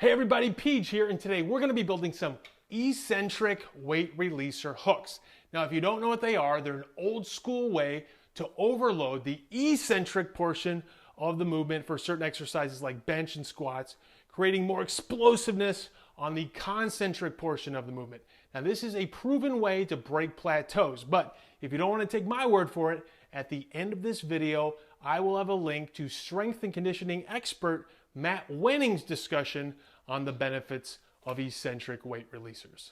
Hey everybody, Peach here, and today we're going to be building some eccentric weight releaser hooks. Now if you don't know what they are, they're an old school way to overload the eccentric portion of the movement for certain exercises like bench and squats, creating more explosiveness on the concentric portion of the movement. Now this is a proven way to break plateaus, but if you don't want to take my word for it, at the end of this video, I will have a link to strength and conditioning expert Matt Wenning's discussion on the benefits of eccentric weight releasers.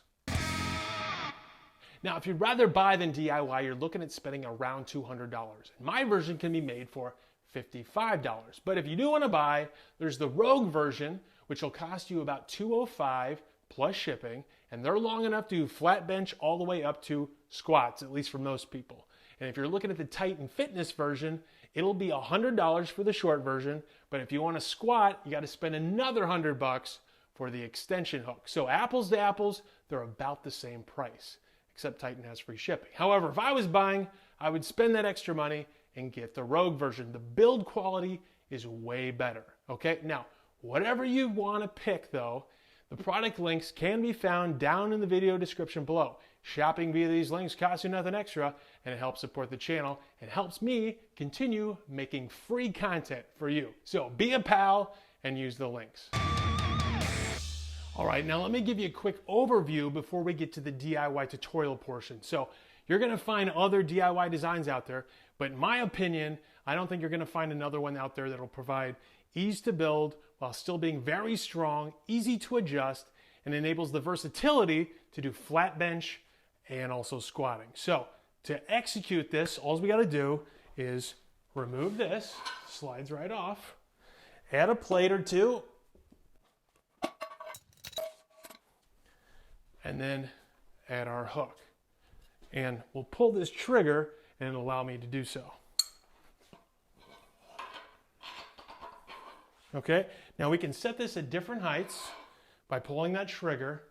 Now, if you'd rather buy than DIY, you're looking at spending around $200. My version can be made for $55. But if you do want to buy, there's the Rogue version, which will cost you about $205 plus shipping, and they're long enough to do flat bench all the way up to squats, at least for most people. And if you're looking at the Titan Fitness version, it'll be $100 for the short version, but if you want to squat, you got to spend another $100 for the extension hook. So apples to apples, they're about the same price, except Titan has free shipping. However, if I was buying, I would spend that extra money and get the Rogue version. The build quality is way better, okay? Now, whatever you want to pick though, the product links can be found down in the video description below. Shopping via these links costs you nothing extra, and it helps support the channel and helps me continue making free content for you. So be a pal and use the links. All right, now let me give you a quick overview before we get to the DIY tutorial portion. So you're gonna find other DIY designs out there, but in my opinion, I don't think you're gonna find another one out there that'll provide ease to build while still being very strong, easy to adjust, and enables the versatility to do flat bench and also squatting. So to execute this, all we got to do is remove this, slides right off, add a plate or two, and then add our hook. And we'll pull this trigger and it'll allow me to do so. Okay, now we can set this at different heights by pulling that trigger,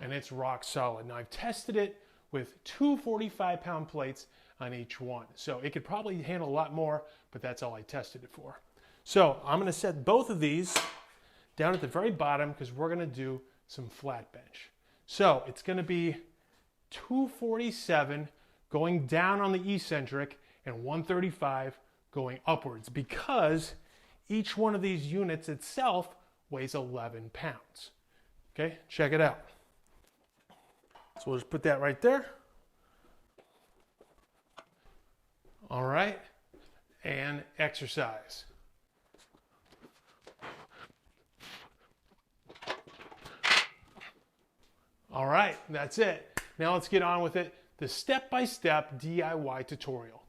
and it's rock solid. Now I've tested it with two 45-pound plates on each one. So it could probably handle a lot more, but that's all I tested it for. So I'm gonna set both of these down at the very bottom because we're gonna do some flat bench. So it's gonna be 247 going down on the eccentric and 135 going upwards because each one of these units itself weighs 11 pounds. Okay, check it out. So we'll just put that right there. All right, and exercise. All right, that's it. Now let's get on with it. The step-by-step DIY tutorial.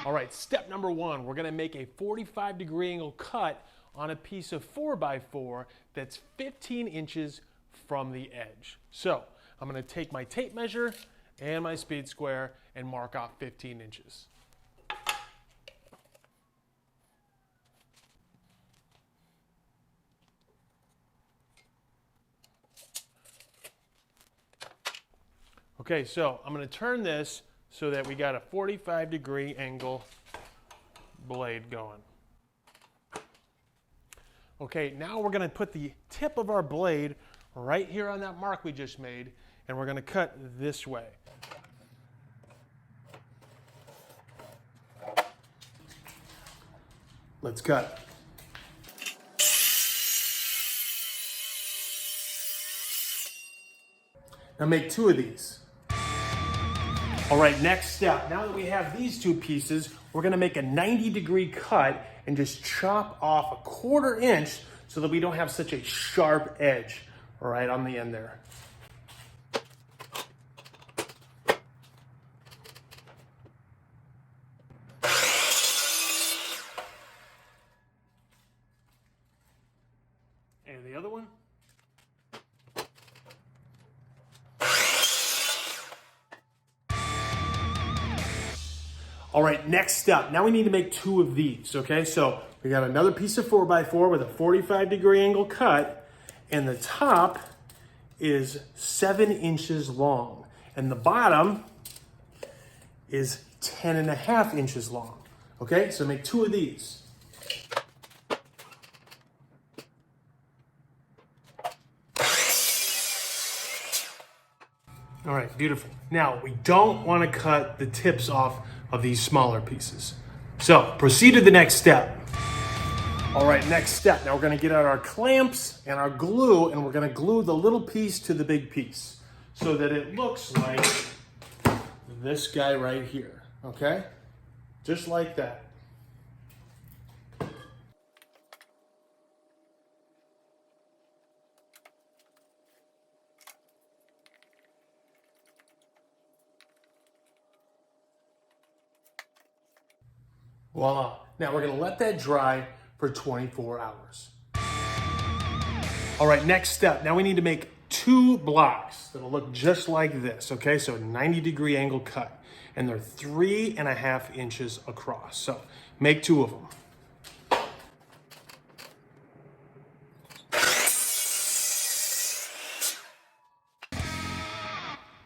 All right, step number one, we're gonna make a 45-degree angle cut on a piece of 4x4 that's 15 inches from the edge. So I'm going to take my tape measure and my speed square and mark off 15 inches. Okay, so I'm going to turn this so that we got a 45-degree angle blade going. Okay, now we're going to put the tip of our blade right here on that mark we just made, and we're going to cut this way. Let's cut. Now make two of these. All right, next step. Now that we have these two pieces, we're going to make a 90-degree cut and just chop off a 1/4 inch so that we don't have such a sharp edge right on the end there. And the other one. All right, next step. Now we need to make two of these, okay? So we got another piece of 4x4 with a 45-degree angle cut, and the top is 7 inches long, and the bottom is 10.5 inches long. Okay, so make two of these. All right, beautiful. Now, we don't want to cut the tips off of these smaller pieces. So proceed to the next step. All right, next step. Now we're going to get out our clamps and our glue, and we're going to glue the little piece to the big piece so that it looks like this guy right here, okay? Just like that. Voila. Now we're going to let that dry for 24 hours. All right, next step. Now we need to make 2 blocks that'll look just like this, okay? So 90-degree angle cut. And they're 3.5 inches across. So make 2 of them.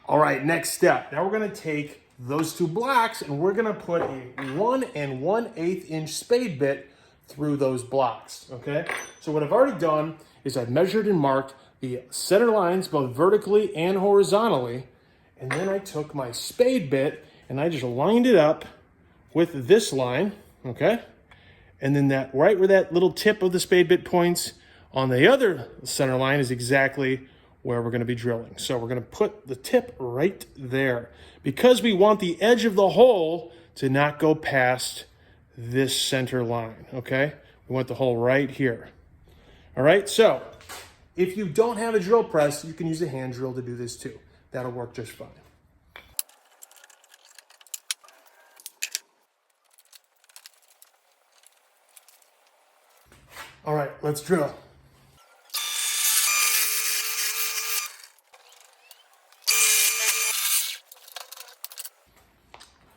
All right, next step. Now we're gonna take those 2 blocks and we're gonna put a 1 1/8 inch spade bit through those blocks, okay? So what I've already done is I've measured and marked the center lines both vertically and horizontally, and then I took my spade bit and I just lined it up with this line, okay? And then that right where that little tip of the spade bit points on the other center line is exactly where we're going to be drilling. So we're going to put the tip right there because we want the edge of the hole to not go past this center line, okay? We want the hole right here. All right, so if you don't have a drill press, you can use a hand drill to do this too. That'll work just fine. All right, let's drill.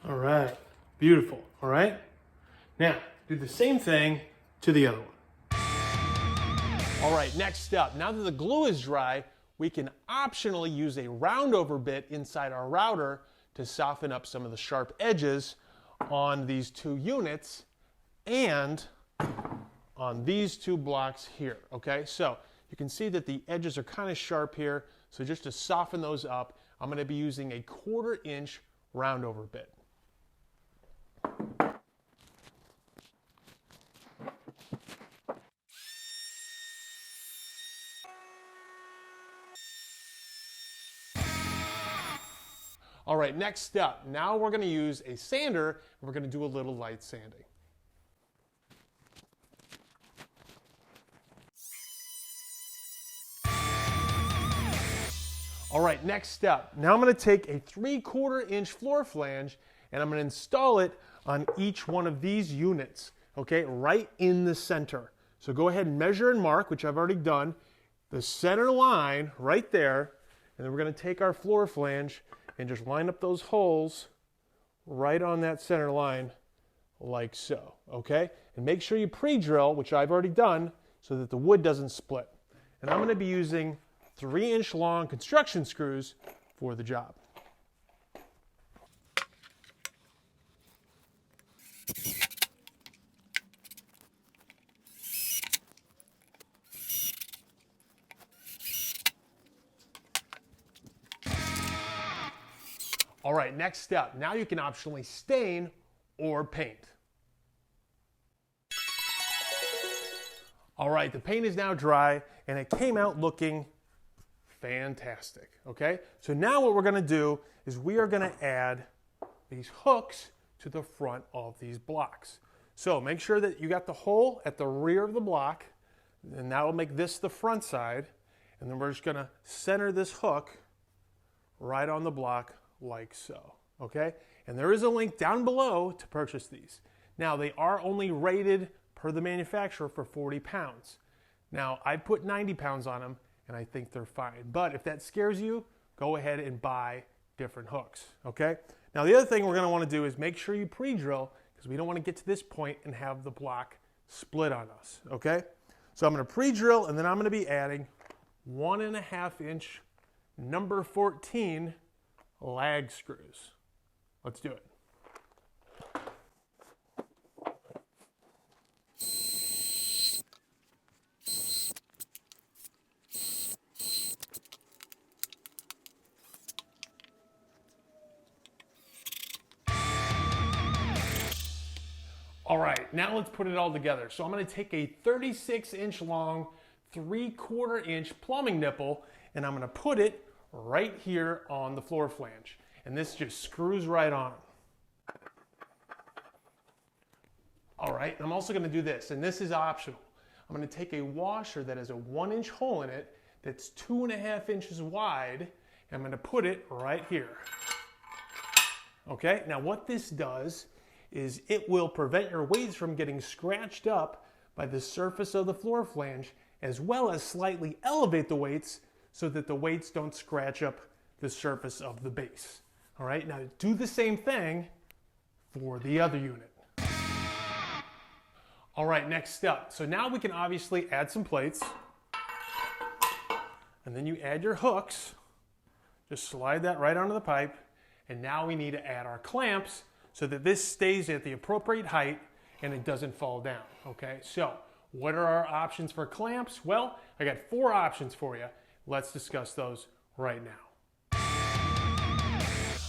All right, beautiful, all right? Now, do the same thing to the other one. All right, next step. Now that the glue is dry, we can optionally use a round over bit inside our router to soften up some of the sharp edges on these 2 units and on these 2 blocks here, okay? So you can see that the edges are kind of sharp here. So just to soften those up, I'm going to be using a 1/4 inch round over bit. All right, next step. Now we're going to use a sander and we're going to do a little light sanding. All right, next step. Now I'm going to take a 3/4 inch floor flange and I'm going to install it on each one of these units, okay, right in the center. So go ahead and measure and mark, which I've already done, the center line right there, and then we're going to take our floor flange and just line up those holes right on that center line like so, okay? And make sure you pre-drill, which I've already done, so that the wood doesn't split. And I'm going to be using 3-inch long construction screws for the job. All right, next step. Now you can optionally stain or paint. All right, the paint is now dry and it came out looking fantastic, okay? So now what we're gonna do is we are gonna add these hooks to the front of these blocks. So make sure that you got the hole at the rear of the block, and that will make this the front side, and then we're just gonna center this hook right on the block like so, okay? And there is a link down below to purchase these. Now, they are only rated per the manufacturer for 40 pounds. Now, I put 90 pounds on them, and I think they're fine. But if that scares you, go ahead and buy different hooks, okay? Now, the other thing we're gonna wanna do is make sure you pre-drill, because we don't wanna get to this point and have the block split on us, okay? So I'm gonna pre-drill, and then I'm gonna be adding 1.5 inch number 14 lag screws. Let's do it. All right, now let's put it all together. So I'm gonna take a 36-inch long, 3/4 inch plumbing nipple, and I'm gonna put it right here on the floor flange. And this just screws right on. All right, I'm also gonna do this, and this is optional. I'm gonna take a washer that has a 1-inch hole in it that's 2.5 inches wide, and I'm gonna put it right here. Okay, now what this does is it will prevent your weights from getting scratched up by the surface of the floor flange, as well as slightly elevate the weights so that the weights don't scratch up the surface of the base. All right, now do the same thing for the other unit. All right, next step. So now we can obviously add some plates, and then you add your hooks. Just slide that right onto the pipe, and now we need to add our clamps so that this stays at the appropriate height and it doesn't fall down, okay? So what are our options for clamps? Well, I got 4 options for you. Let's discuss those right now.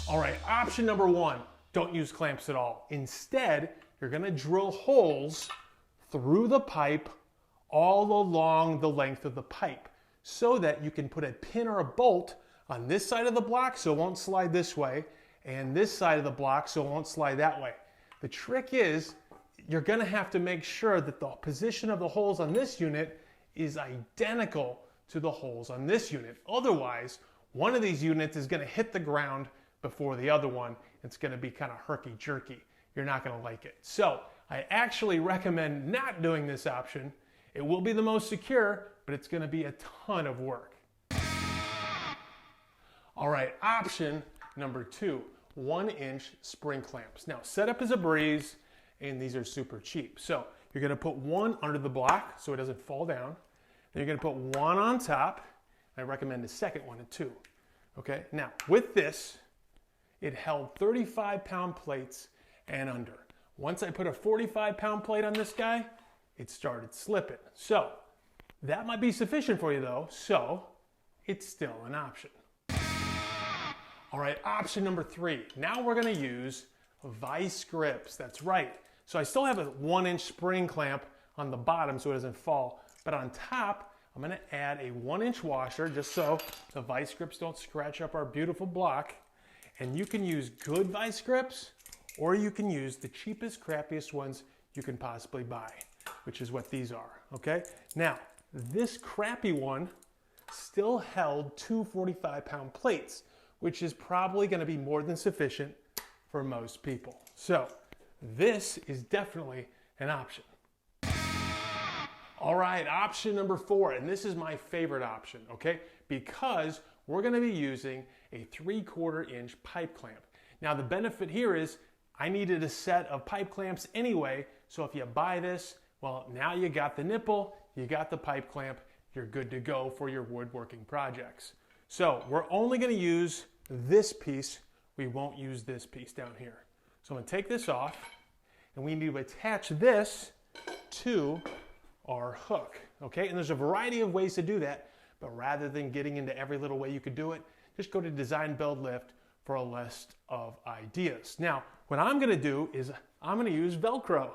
All right, option number 1, don't use clamps at all. Instead, you're gonna drill holes through the pipe all along the length of the pipe so that you can put a pin or a bolt on this side of the block so it won't slide this way, and this side of the block so it won't slide that way. The trick is you're gonna have to make sure that the position of the holes on this unit is identical to the holes on this unit. Otherwise, one of these units is gonna hit the ground before the other one. It's gonna be kind of herky-jerky. You're not gonna like it. So I actually recommend not doing this option. It will be the most secure, but it's gonna be a ton of work. All right, option number 2, 1-inch spring clamps. Now, setup is a breeze, and these are super cheap. So you're gonna put one under the block so it doesn't fall down. Then you're gonna put one on top. I recommend the second one at 2. Okay, now with this, it held 35-pound plates and under. Once I put a 45-pound plate on this guy, it started slipping. So that might be sufficient for you though, so it's still an option. All right, option number 3. Now we're gonna use vice grips, that's right. So I still have a 1-inch spring clamp on the bottom so it doesn't fall, but on top, I'm gonna add a 1-inch washer just so the vice grips don't scratch up our beautiful block. And you can use good vice grips, or you can use the cheapest, crappiest ones you can possibly buy, which is what these are, okay? Now, this crappy one still held 2 45-pound plates, which is probably gonna be more than sufficient for most people. So this is definitely an option. All right, option number 4, and this is my favorite option, okay? Because we're gonna be using a 3/4 inch pipe clamp. Now the benefit here is I needed a set of pipe clamps anyway, so if you buy this, well, now you got the nipple, you got the pipe clamp, you're good to go for your woodworking projects. So we're only gonna use this piece, we won't use this piece down here. So I'm gonna take this off, and we need to attach this to our hook, okay? And there's a variety of ways to do that, but rather than getting into every little way you could do it, just go to Design, Build, Lift for a list of ideas. Now, what I'm gonna do is I'm gonna use Velcro.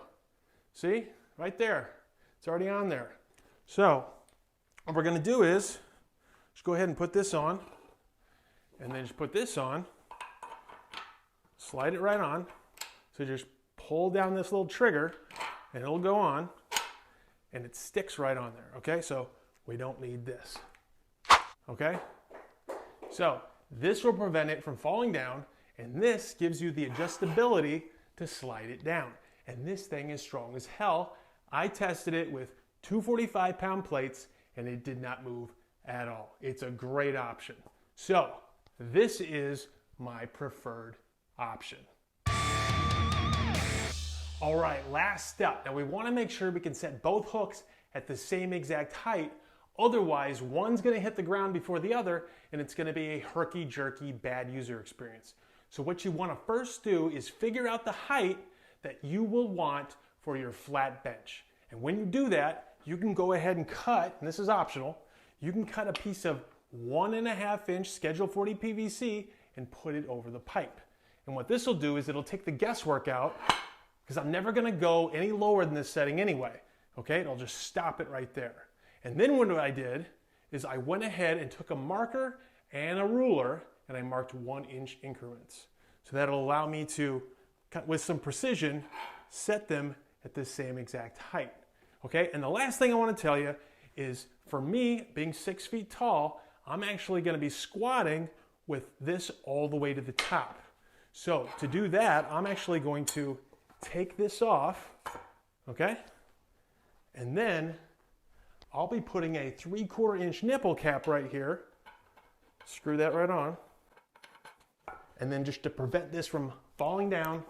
See, right there, it's already on there. So what we're gonna do is just go ahead and put this on, and then just put this on, slide it right on. So just pull down this little trigger and it'll go on, and it sticks right on there, okay? So we don't need this, okay? So this will prevent it from falling down, and this gives you the adjustability to slide it down. And this thing is strong as hell. I tested it with 2 45-pound plates, and it did not move at all. It's a great option. So this is my preferred option. All right, last step. Now we want to make sure we can set both hooks at the same exact height. Otherwise, one's going to hit the ground before the other, and it's going to be a herky-jerky bad user experience. So what you want to first do is figure out the height that you will want for your flat bench. And when you do that, you can go ahead and cut, and this is optional, you can cut a piece of 1.5 inch Schedule 40 PVC and put it over the pipe. And what this will do is it'll take the guesswork out, because I'm never going to go any lower than this setting anyway. Okay, it'll just stop it right there. And then what I did is I went ahead and took a marker and a ruler and I marked 1 inch increments. So that'll allow me to, with some precision, set them at the same exact height. Okay, and the last thing I want to tell you is, for me, being 6 feet tall, I'm actually going to be squatting with this all the way to the top. So to do that, I'm actually going to take this off, okay? And then I'll be putting a 3/4 inch nipple cap right here. Screw that right on. And then just to prevent this from falling down,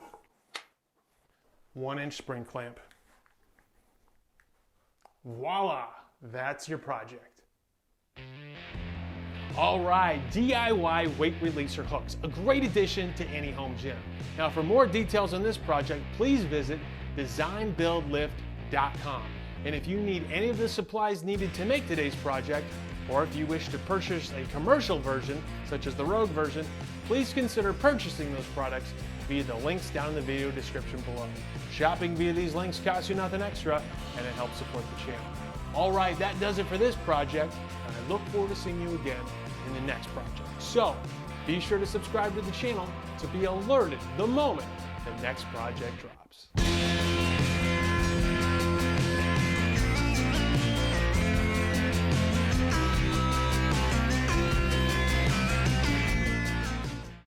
1 inch spring clamp. Voila, that's your project. All right, DIY weight releaser hooks, a great addition to any home gym. Now for more details on this project, please visit designbuildlift.com. And if you need any of the supplies needed to make today's project, or if you wish to purchase a commercial version, such as the Rogue version, please consider purchasing those products via the links down in the video description below. Shopping via these links costs you nothing extra, and it helps support the channel. All right, that does it for this project, and I look forward to seeing you again in the next project. So, be sure to subscribe to the channel to be alerted the moment the next project drops.